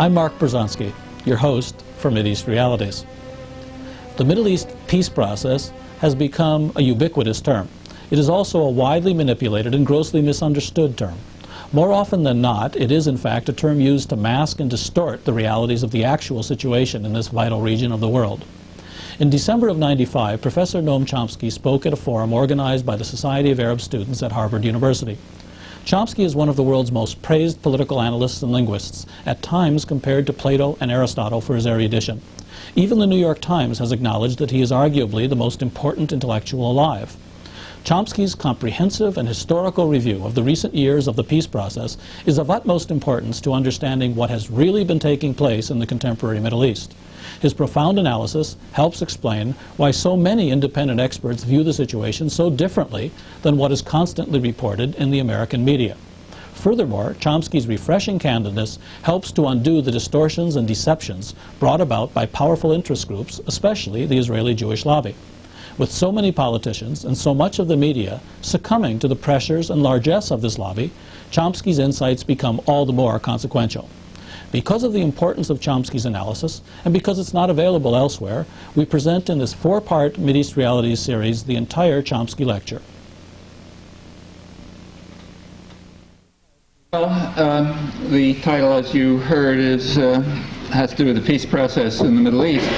I'm Mark Brzezinski, your host for Mideast Realities. The Middle East peace process has become a ubiquitous term. It is also a widely manipulated and grossly misunderstood term. More often than not, it is in fact a term used to mask and distort the realities of the actual situation in this vital region of the world. In December of '95, Professor Noam Chomsky spoke at a forum organized by the Society of Arab Students at Harvard University. Chomsky is one of the world's most praised political analysts and linguists, at times compared to Plato and Aristotle for his erudition. Even the New York Times has acknowledged that he is arguably the most important intellectual alive. Chomsky's comprehensive and historical review of the recent years of the peace process is of utmost importance to understanding what has really been taking place in the contemporary Middle East. His profound analysis helps explain why so many independent experts view the situation so differently than what is constantly reported in the American media. Furthermore, Chomsky's refreshing candidness helps to undo the distortions and deceptions brought about by powerful interest groups, especially the Israeli Jewish lobby. With so many politicians and so much of the media succumbing to the pressures and largesse of this lobby, Chomsky's insights become all the more consequential. Because of the importance of Chomsky's analysis, and because it's not available elsewhere, we present in this four-part Mideast Realities series the entire Chomsky lecture. Well, the title, as you heard, has to do with the peace process in the Middle East.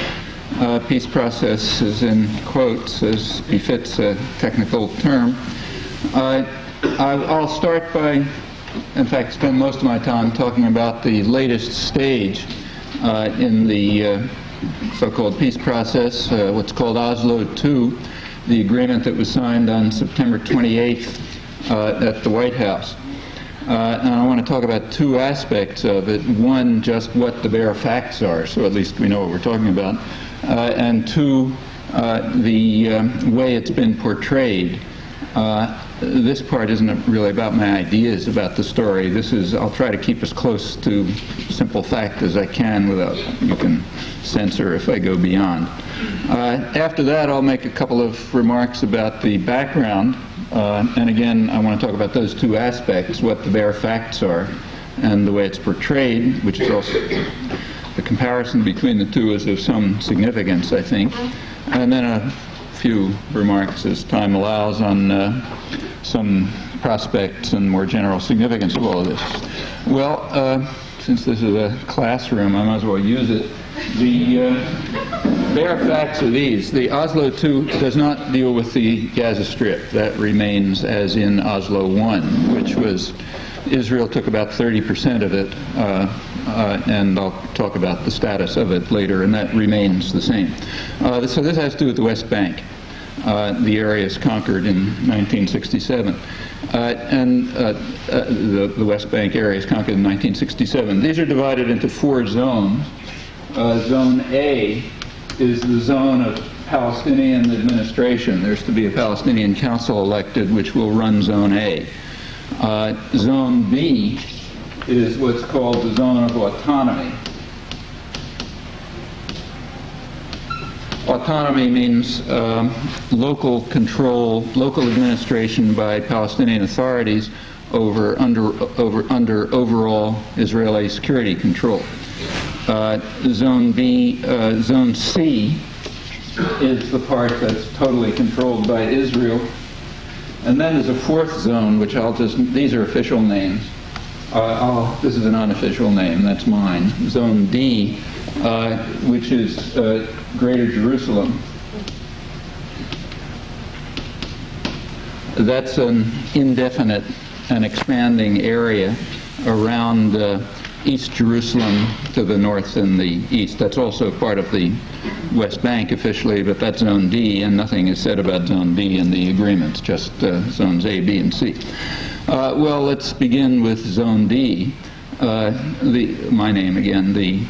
Peace process is in quotes, as befits a technical term. I'll start by, in fact, spend most of my time talking about the latest stage in the so-called peace process, what's called Oslo II, the agreement that was signed on September 28th at the White House. And I want to talk about two aspects of it. One, just what the bare facts are, so at least we know what we're talking about. And two, the way it's been portrayed. This part isn't really about my ideas about the story. I'll try to keep as close to simple fact as I can without, you can censor if I go beyond. After that, I'll make a couple of remarks about the background. And again, I want to talk about those two aspects, what the bare facts are and the way it's portrayed, which is also the comparison between the two is of some significance, I think. And then a few remarks, as time allows, on some prospects and more general significance of all of this. Well, since this is a classroom, I might as well use it. The bare facts are these. The Oslo II does not deal with the Gaza Strip. That remains as in Oslo I, which was, Israel took about 30% of it, and I'll talk about the status of it later, and that remains the same. So this has to do with the West Bank. The areas conquered in 1967. The West Bank areas conquered in 1967. These are divided into four zones. Zone A is the zone of Palestinian administration. There's to be a Palestinian council elected which will run Zone A. Zone B is what's called the zone of autonomy. Autonomy means local control, local administration by Palestinian authorities under overall Israeli security control. Zone C is the part that's totally controlled by Israel. And then there's a fourth zone, which these are official names. This is an unofficial name, that's mine. Zone D, which is Greater Jerusalem. That's an indefinite and expanding area around East Jerusalem to the north and the east. That's also part of the West Bank officially, but that's Zone D, and nothing is said about Zone D in the agreements, just Zones A, B, and C. Well, let's begin with Zone D. My name again, the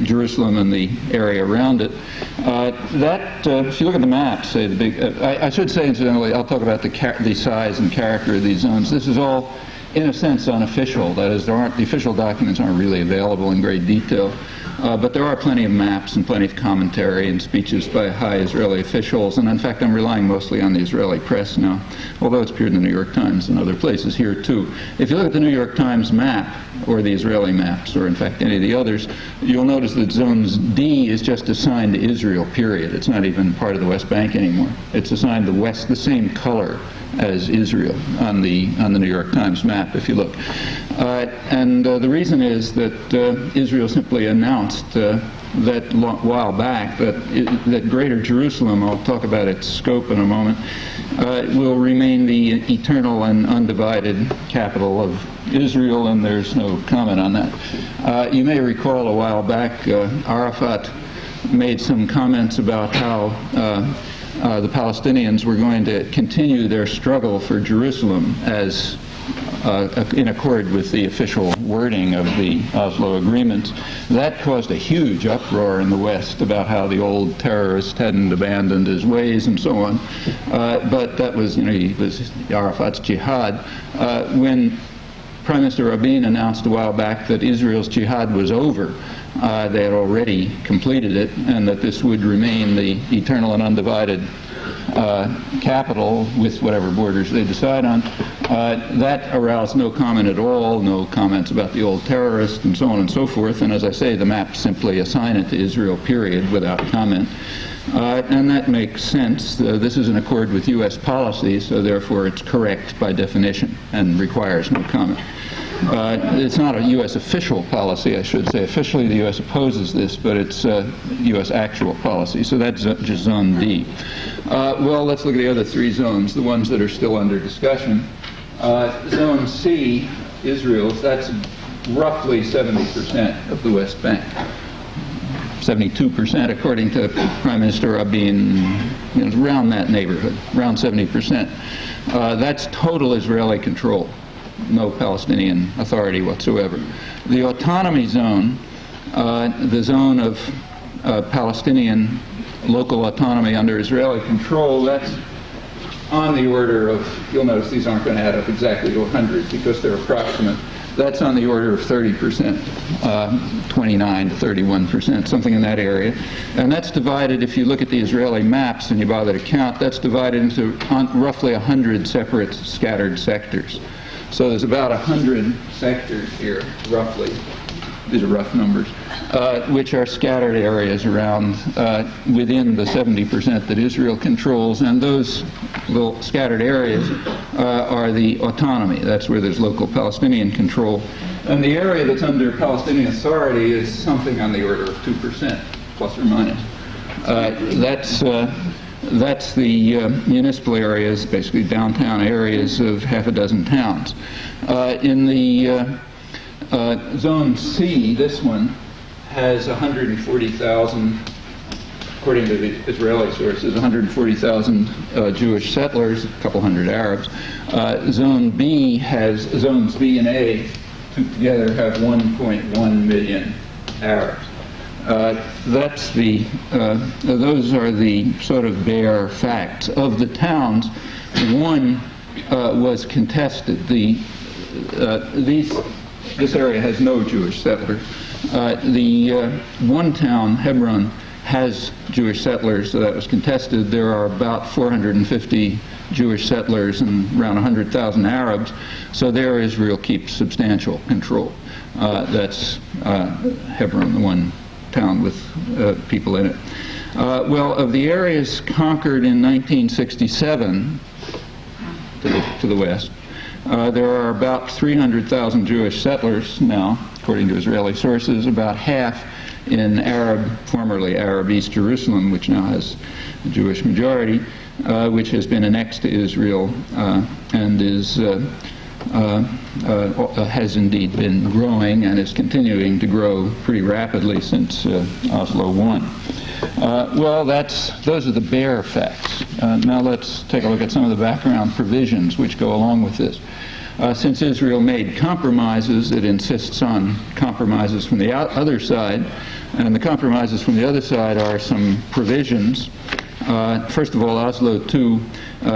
Jerusalem and the area around it. If you look at the map, say the big. I should say incidentally, I'll talk about the size and character of these zones. This is all, in a sense, unofficial. That is, the official documents aren't really available in great detail. But there are plenty of maps and plenty of commentary and speeches by high Israeli officials, and in fact I'm relying mostly on the Israeli press now, although it's appeared in the New York Times and other places here too. If you look at the New York Times map, or the Israeli maps, or in fact any of the others, you'll notice that Zones D is just assigned to Israel, period. It's not even part of the West Bank anymore. It's assigned the West, the same color as Israel on the New York Times map, if you look. The reason is that Israel simply announced that while back that Greater Jerusalem, I'll talk about its scope in a moment, will remain the eternal and undivided capital of Israel, and there's no comment on that. You may recall a while back Arafat made some comments about how the Palestinians were going to continue their struggle for Jerusalem as in accord with the official wording of the Oslo agreements. That caused a huge uproar in the West about how the old terrorist hadn't abandoned his ways and so on. But that was, he was Arafat's jihad. When Prime Minister Rabin announced a while back that Israel's jihad was over, they had already completed it, and that this would remain the eternal and undivided capital with whatever borders they decide on. That aroused no comment at all, no comments about the old terrorist and so on and so forth, and as I say, the maps simply assign it to Israel, period, without comment. And that makes sense. This is in accord with U.S. policy, so therefore it's correct by definition and requires no comment. It's not a U.S. official policy, I should say. Officially, the U.S. opposes this, but it's U.S. actual policy. So that's just Zone D. Well, let's look at the other three zones, the ones that are still under discussion. Zone C, Israel, that's roughly 70% of the West Bank. 72%, according to Prime Minister Rabin, around that neighborhood, around 70%. That's total Israeli control. No Palestinian authority whatsoever. The autonomy zone, the zone of Palestinian local autonomy under Israeli control, that's on the order of, you'll notice these aren't going to add up exactly to 100 because they're approximate. That's on the order of 30%, 29 to 31%, something in that area. And that's divided, if you look at the Israeli maps and you bother to count, that's divided into roughly 100 separate scattered sectors. So there's about 100 sectors here, roughly. These are rough numbers, which are scattered areas around within the 70% that Israel controls, and those little scattered areas are the autonomy. That's where there's local Palestinian control. And the area that's under Palestinian authority is something on the order of 2%, plus or minus. That's the municipal areas, basically downtown areas of half a dozen towns. In the Zone C, this one has 140,000, according to the Israeli sources, 140,000 Jewish settlers, a couple hundred Arabs. Zone B has, Zones B and A together have 1.1 million Arabs. That's the, those are the sort of bare facts. Of the towns, one was contested. This area has no Jewish settlers. The one town, Hebron, has Jewish settlers, so that was contested. There are about 450 Jewish settlers and around 100,000 Arabs, so there Israel keeps substantial control. That's Hebron, the one town with people in it. Well, of the areas conquered in 1967 to the west, there are about 300,000 Jewish settlers now, according to Israeli sources, about half in formerly Arab East Jerusalem, which now has a Jewish majority, which has been annexed to Israel and has indeed been growing and is continuing to grow pretty rapidly since Oslo I. Well, those are the bare facts. Now let's take a look at some of the background provisions which go along with this. Since Israel made compromises, it insists on compromises from the other side, and the compromises from the other side are some provisions. First of all, Oslo II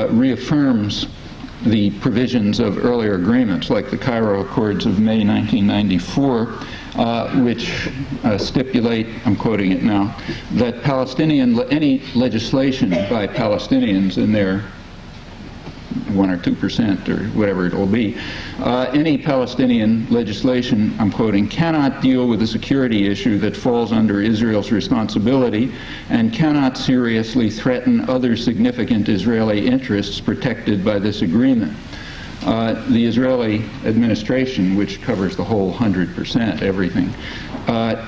reaffirms the provisions of earlier agreements, like the Cairo Accords of May 1994, which stipulate, I'm quoting it now, that any legislation by Palestinians in their 1 or 2% or whatever it will be, any Palestinian legislation, I'm quoting, cannot deal with a security issue that falls under Israel's responsibility and cannot seriously threaten other significant Israeli interests protected by this agreement. The Israeli administration, which covers the whole 100%, everything,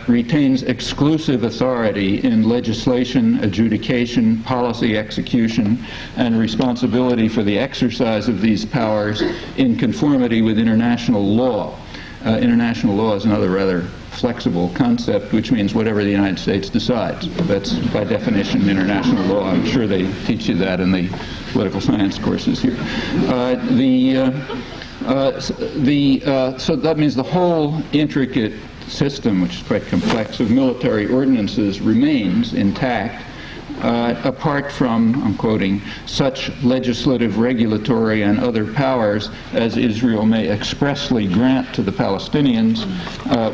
retains exclusive authority in legislation, adjudication, policy execution, and responsibility for the exercise of these powers in conformity with international law. International law is another rather flexible concept, which means whatever the United States decides. That's by definition international law. I'm sure they teach you that in the political science courses here. So that means the whole intricate system, which is quite complex, of military ordinances remains intact, apart from, I'm quoting, such legislative, regulatory, and other powers as Israel may expressly grant to the Palestinians,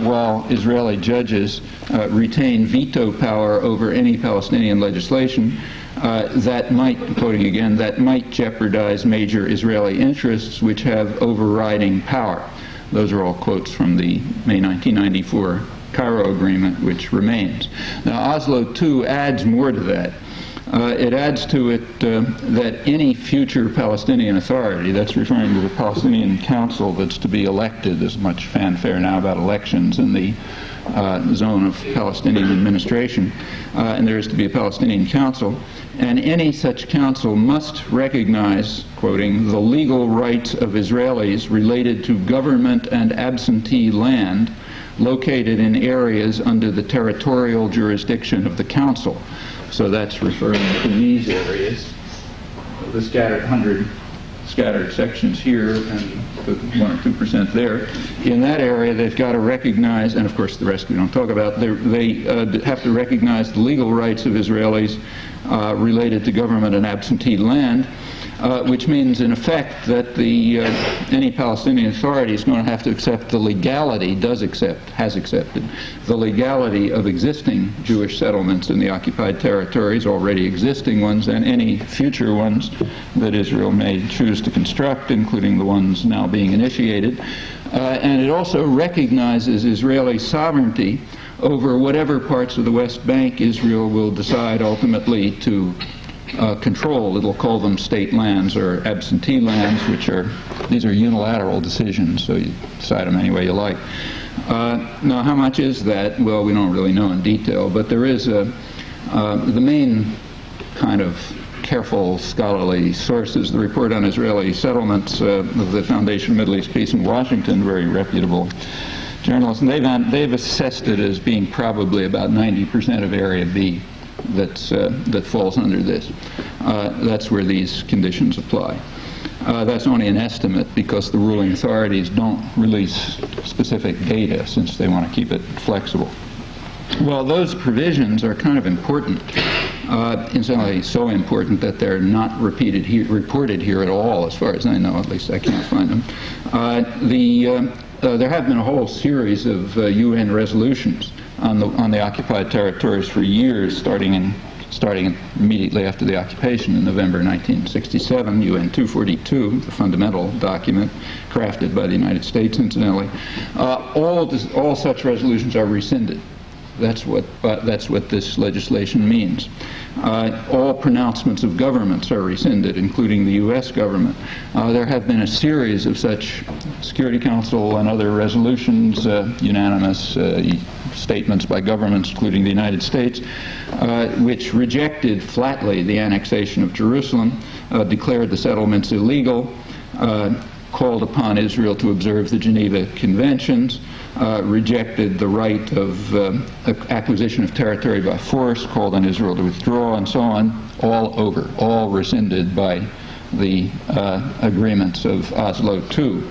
while Israeli judges retain veto power over any Palestinian legislation that might, quoting again, that might jeopardize major Israeli interests which have overriding power. Those are all quotes from the May 1994 Cairo Agreement, which remains. Now, Oslo II adds more to that. It adds to it that any future Palestinian authority, that's referring to the Palestinian Council that's to be elected, there's much fanfare now about elections in the zone of Palestinian administration, and there is to be a Palestinian Council, and any such council must recognize, quoting, the legal rights of Israelis related to government and absentee land located in areas under the territorial jurisdiction of the Council. So that's referring to these areas, the scattered 100 scattered sections here and the 1 or 2% there. In that area, they've got to recognize, and of course the rest we don't talk about, they have to recognize the legal rights of Israelis related to government and absentee land, which means in effect that any Palestinian authority is going to have to accept the legality, has accepted, the legality of existing Jewish settlements in the occupied territories, already existing ones, and any future ones that Israel may choose to construct, including the ones now being initiated. And it also recognizes Israeli sovereignty over whatever parts of the West Bank Israel will decide ultimately to control. It'll call them state lands or absentee lands, these are unilateral decisions, so you decide them any way you like. Now, how much is that? Well, we don't really know in detail, but there is the main kind of careful scholarly sources, the report on Israeli settlements of the Foundation of Middle East Peace in Washington, very reputable journalists, and they've assessed it as being probably about 90% of Area B that falls under this. That's where these conditions apply. That's only an estimate because the ruling authorities don't release specific data since they want to keep it flexible. Well, those provisions are kind of important, incidentally so important that they're not reported here at all, as far as I know. At least I can't find them. There have been a whole series of UN resolutions on the occupied territories for years, starting immediately after the occupation in November 1967, UN 242, the fundamental document crafted by the United States, incidentally. All such resolutions are rescinded. That's what this legislation means. All pronouncements of governments are rescinded, including the U.S. government. There have been a series of such Security Council and other resolutions, unanimous statements by governments, including the United States, which rejected flatly the annexation of Jerusalem, declared the settlements illegal, called upon Israel to observe the Geneva Conventions, rejected the right of acquisition of territory by force, called on Israel to withdraw, and so on, all rescinded by the agreements of Oslo II.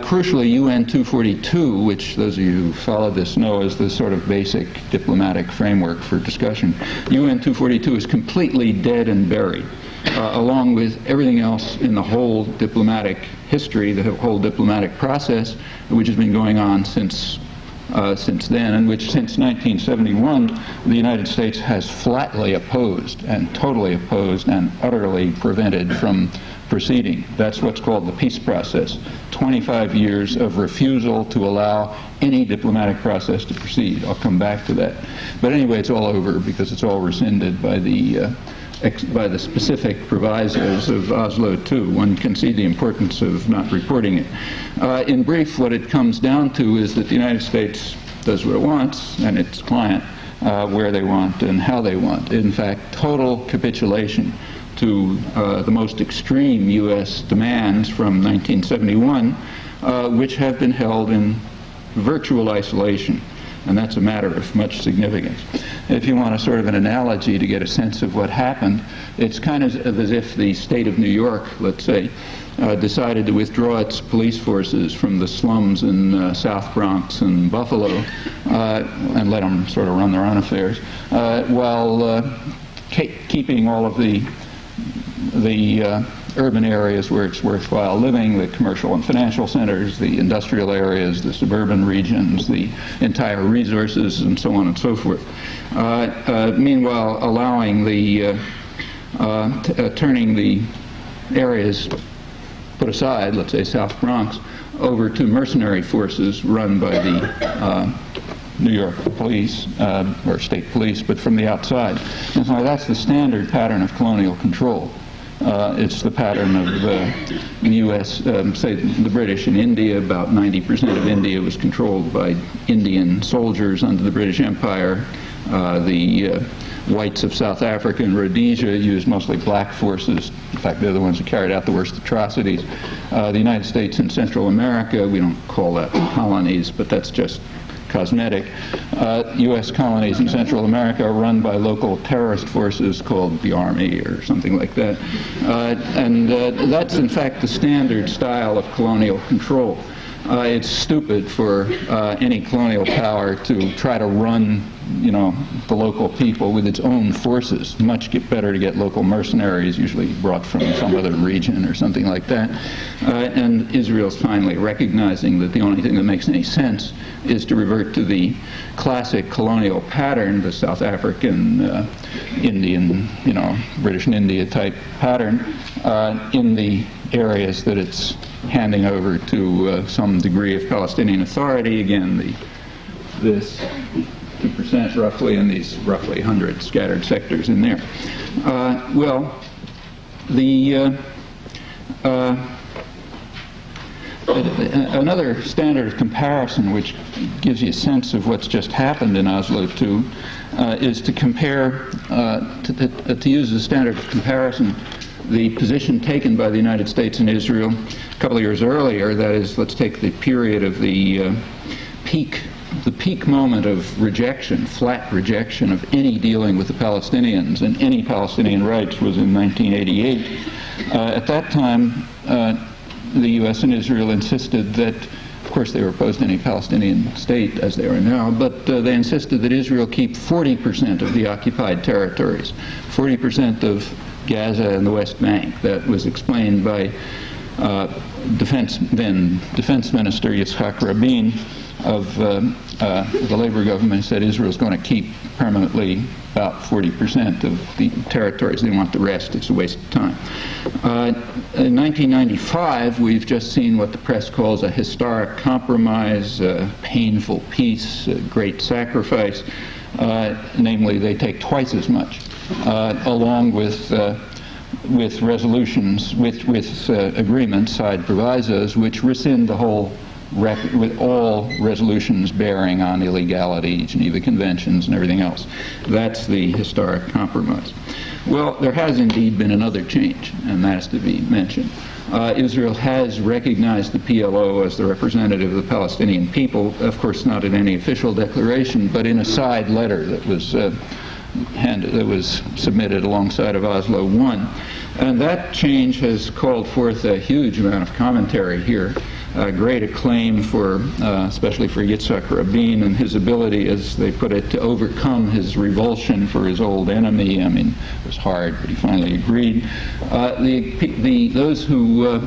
Crucially, UN 242, which those of you who follow this know is the sort of basic diplomatic framework for discussion, UN 242 is completely dead and buried. along with everything else in the whole diplomatic history, the whole diplomatic process, which has been going on since then, and which since 1971 the United States has flatly opposed and totally opposed and utterly prevented from proceeding. That's what's called the peace process. 25 years of refusal to allow any diplomatic process to proceed. I'll come back to that. But anyway, it's all over because it's all rescinded by the specific provisos of Oslo II. One can see the importance of not reporting it. In brief, what it comes down to is that the United States does what it wants, and its client where they want and how they want. In fact, total capitulation to the most extreme U.S. demands from 1971, which have been held in virtual isolation. And that's a matter of much significance. If you want a sort of an analogy to get a sense of what happened, it's kind of as if the state of New York, let's say, decided to withdraw its police forces from the slums in South Bronx and Buffalo and let them sort of run their own affairs, while keeping all of the urban areas where it's worthwhile living, the commercial and financial centers, the industrial areas, the suburban regions, the entire resources, and so on and so forth. Meanwhile, allowing turning the areas put aside, let's say South Bronx, over to mercenary forces run by the New York police, or state police, but from the outside. And so that's the standard pattern of colonial control. It's the pattern of the U.S., say the British in India. About 90% of India was controlled by Indian soldiers under the British Empire. The whites of South Africa and Rhodesia used mostly black forces. In fact, they're the ones who carried out the worst atrocities. The United States and Central America, we don't call that colonies, but that's just cosmetic. U.S. colonies in Central America are run by local terrorist forces called the Army or something like that. And that's, in fact, the standard style of colonial control. It's stupid for any colonial power to try to run, the local people with its own forces. Much better to get local mercenaries, usually brought from some other region or something like that. And Israel's finally recognizing that the only thing that makes any sense is to revert to the classic colonial pattern, the South African, Indian, British and India type pattern, in the areas that it's handing over to some degree of Palestinian authority. Again, this 2% roughly, and these roughly 100 scattered sectors in there. Another standard of comparison which gives you a sense of what's just happened in Oslo II is to compare, to use as a standard of comparison, the position taken by the United States and Israel a couple of years earlier. That is, let's take the period of the peak moment of rejection, flat rejection of any dealing with the Palestinians and any Palestinian rights was in 1988. At that time, the U.S. and Israel insisted that, of course they were opposed to any Palestinian state as they are now, but they insisted that Israel keep 40% of the occupied territories, 40% of Gaza and the West Bank. That was explained by Defense Minister Yitzhak Rabin of the Labor government. Said Israel's going to keep permanently about 40% of the territories. They want the rest. It's a waste of time. In 1995, we've just seen what the press calls a historic compromise, painful peace, great sacrifice. Namely, they take twice as much, along with resolutions, with agreements, side provisos, which rescind the whole record, with all resolutions bearing on illegality, Geneva Conventions, and everything else. That's the historic compromise. Well, there has indeed been another change, and that has to be mentioned. Israel has recognized the PLO as the representative of the Palestinian people, of course not in any official declaration, but in a side letter that was submitted alongside of Oslo I. And that change has called forth a huge amount of commentary here. great acclaim for, especially for Yitzhak Rabin and his ability, as they put it, to overcome his revulsion for his old enemy. I mean, it was hard, but he finally agreed. Those who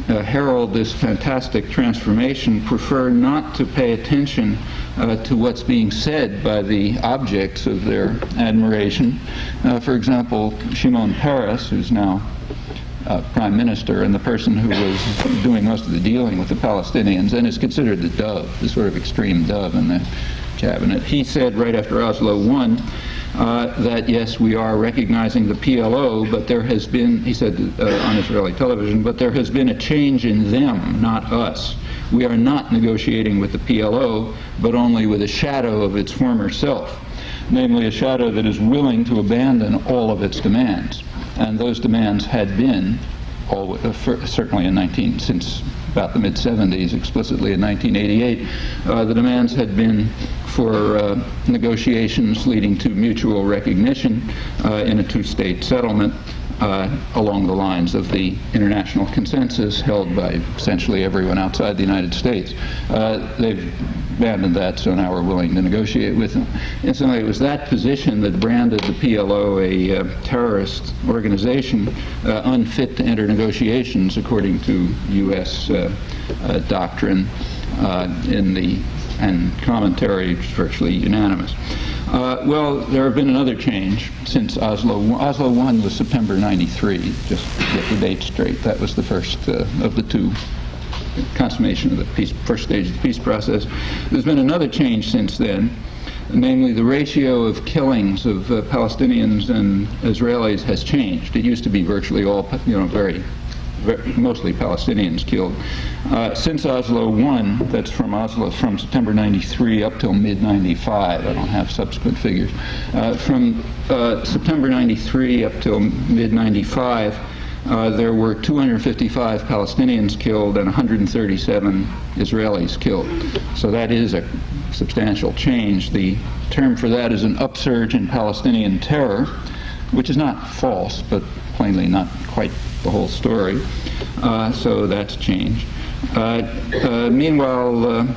herald this fantastic transformation prefer not to pay attention to what's being said by the objects of their admiration. For example, Shimon Peres, who's now Prime Minister and the person who was doing most of the dealing with the Palestinians and is considered the dove, the sort of extreme dove in the cabinet. He said right after Oslo I that yes, we are recognizing the PLO, but there has been, he said on Israeli television, but there has been a change in them, not us. We are not negotiating with the PLO, but only with a shadow of its former self, namely a shadow that is willing to abandon all of its demands. And those demands had been, certainly since about the mid-70s, explicitly in 1988, the demands had been for negotiations leading to mutual recognition in a two-state settlement along the lines of the international consensus held by essentially everyone outside the United States. They've abandoned that, so now we're willing to negotiate with them. Incidentally, it was that position that branded the PLO a terrorist organization unfit to enter negotiations, according to U.S. Doctrine and commentary, which is virtually unanimous. Well, there have been another change since Oslo. Oslo I was September '93, just to get the date straight. That was the first of the two consummation of the first stage of the peace process. There's been another change since then, namely the ratio of killings of Palestinians and Israelis has changed. It used to be virtually all, mostly Palestinians killed. Since Oslo I, that's from September '93 up till mid-'95, I don't have subsequent figures. From September '93 up till mid-'95, there were 255 Palestinians killed and 137 Israelis killed. So that is a substantial change. The term for that is an upsurge in Palestinian terror, which is not false, but plainly not quite the whole story. So that's changed. Meanwhile,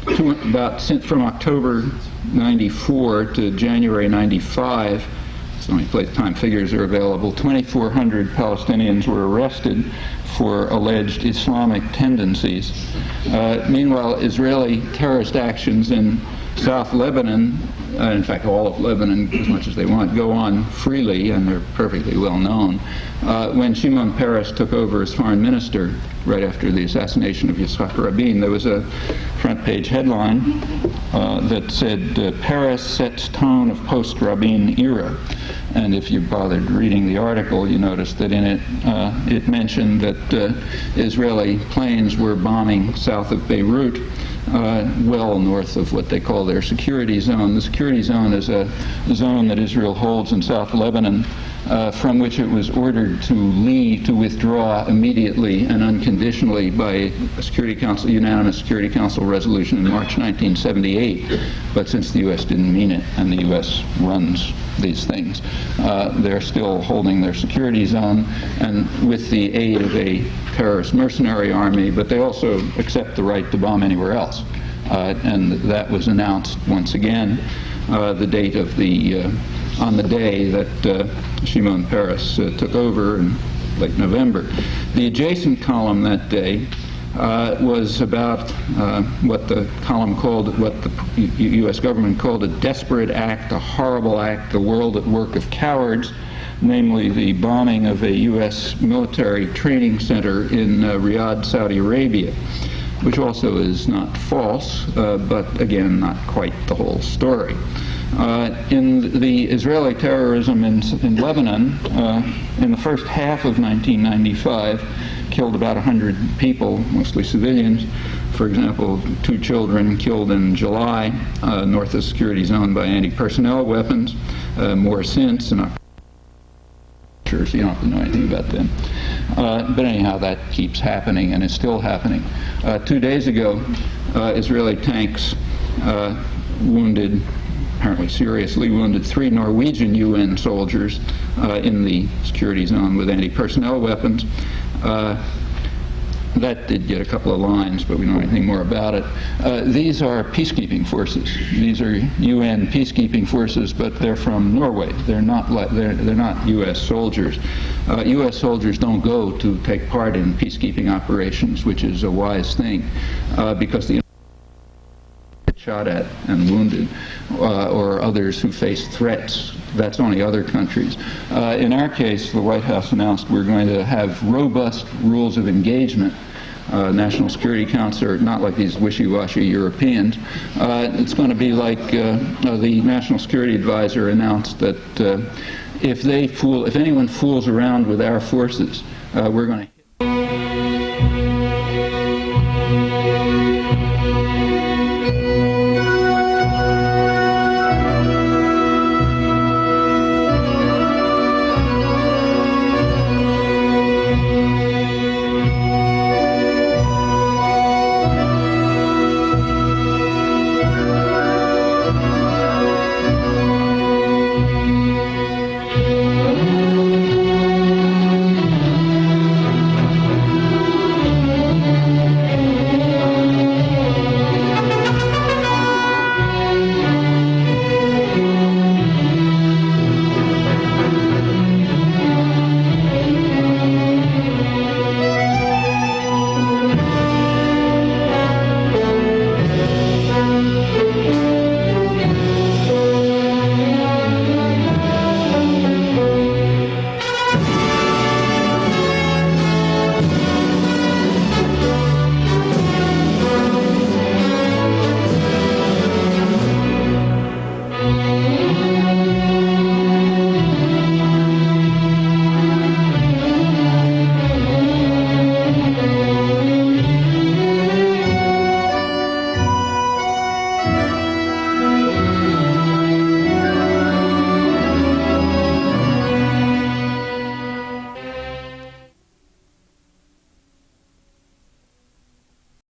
from October '94 to January '95, so many time figures are available, 2,400 Palestinians were arrested for alleged Islamic tendencies. Meanwhile, Israeli terrorist actions in South Lebanon, in fact all of Lebanon, as much as they want, go on freely, and they're perfectly well known. When Shimon Peres took over as foreign minister, right after the assassination of Yitzhak Rabin, there was a front page headline that said, Peres sets tone of post-Rabin era. And if you bothered reading the article, you noticed that in it, it mentioned that Israeli planes were bombing south of Beirut, well north of what they call their security zone. The security zone is a zone that Israel holds in South Lebanon, from which it was ordered to withdraw immediately and unconditionally by a unanimous Security Council resolution in March 1978. But since the U.S. didn't mean it, and the U.S. runs these things, they're still holding their security zone, and with the aid of a terrorist mercenary army, but they also accept the right to bomb anywhere else. And that was announced once again, the date of on the day that Shimon Peres took over in late November. The adjacent column that day was about what the column called, what the U.S. government called a desperate act, a horrible act, the world at work of cowards, namely the bombing of a U.S. military training center in Riyadh, Saudi Arabia, which also is not false, but again, not quite the whole story. In the Israeli terrorism in Lebanon, in the first half of 1995, killed about 100 people, mostly civilians. For example, 2 children killed in July, north of the security zone by anti-personnel weapons, more since, and so you don't have to know anything about them. But anyhow, that keeps happening and is still happening. 2 days ago, Israeli tanks apparently seriously wounded 3 Norwegian UN soldiers in the security zone with anti-personnel weapons. That did get a couple of lines, but we don't know anything more about it. These are peacekeeping forces. These are UN peacekeeping forces, but they're from Norway. They're not U.S. soldiers. U.S. soldiers don't go to take part in peacekeeping operations, which is a wise thing, because the shot at and wounded, or others who face threats. That's only other countries. In our case, the White House announced we're going to have robust rules of engagement. National Security Council, not like these wishy-washy Europeans. It's going to be like the National Security Advisor announced that if anyone fools around with our forces, we're going to